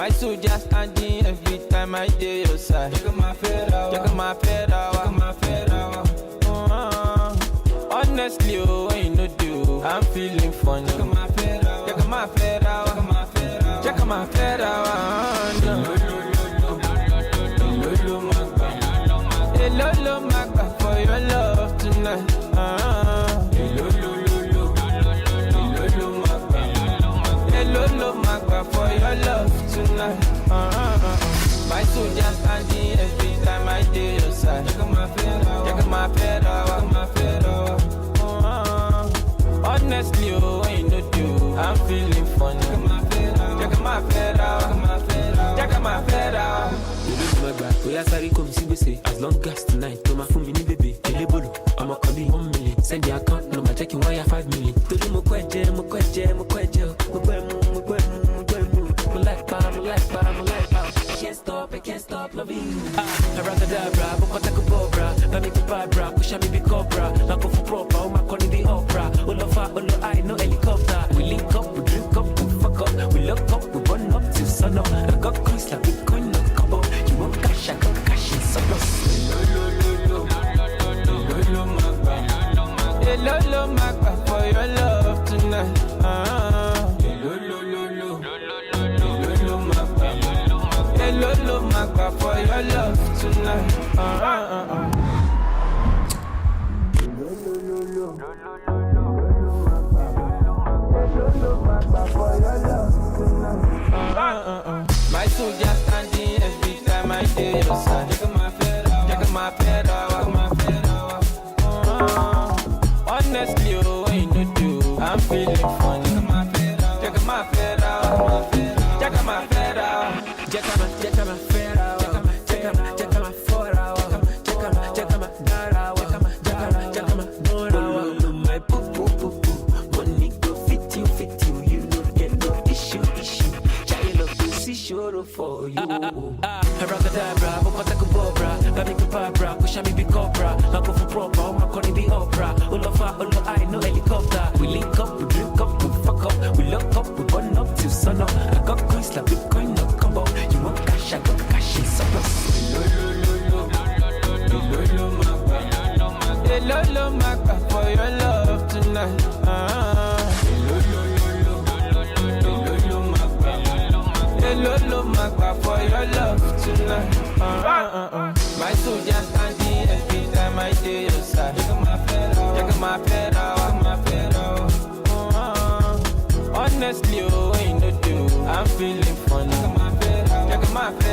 My soldier standing every time I do your side. Check my fedra, check my fedra, check my fedra. Honestly, when you no do, I'm feeling funny. Check my fedra, check my fedra, check my fedra, check my fedra. Lolo magba for your love tonight. Lolo magba for your love tonight. My soldier standing every time I do your side. Check my fedra, check my fedra, check my fedra. Honestly, when you no do, I'm feeling funny. Check my fedra, check my fedra, check my fedra. As long as tonight, no my phone me baby. Elebolo, I'ma call you 1 million. Send the account number, checking wire 5 million. Tolu mo kweje. I can't stop loving you. I rather die, bra, but I take a ball, bra. Let me buy, bra, push me be cobra. Now go for proper, oh my calling the opera. All of I no helicopter. We link up, we drink up, we fuck up. We look up, we run up till sun up. I got coins like Bitcoin, no combo. You want cash, I got cash in surplus. Lolo magba for your love tonight. Lolo magba for your love tonight. My soldier standing every time I do your side. Check my fedra, check my fedra, check my fedra. Honestly, when you no do, I'm feeling funny. Check my fedra, check my fedra, check my fedra. Check my fedra, check my fora, check my dara, check my dora. My poo poo, money go fit you, you don't get no issue. Child of this is sure for you. I rather die, bra, but I take a ball, bra. Let me go bra, push me be cobra. Now go for proper, I'm calling the opera. All I no helicopter. We link up, we drink up, we fuck up. We lock up, we burn up till sun up. I got coins like Bitcoin, no combo. You want cash, I got cash in surplus. Lolo magba for your love tonight. Lolo magba for your love tonight. My soldier standing every time I do your side. Check my fedra, check my fedra, check my fedra. Honestly, when you no do, I'm feeling funny. Check my fedra, check my fedra.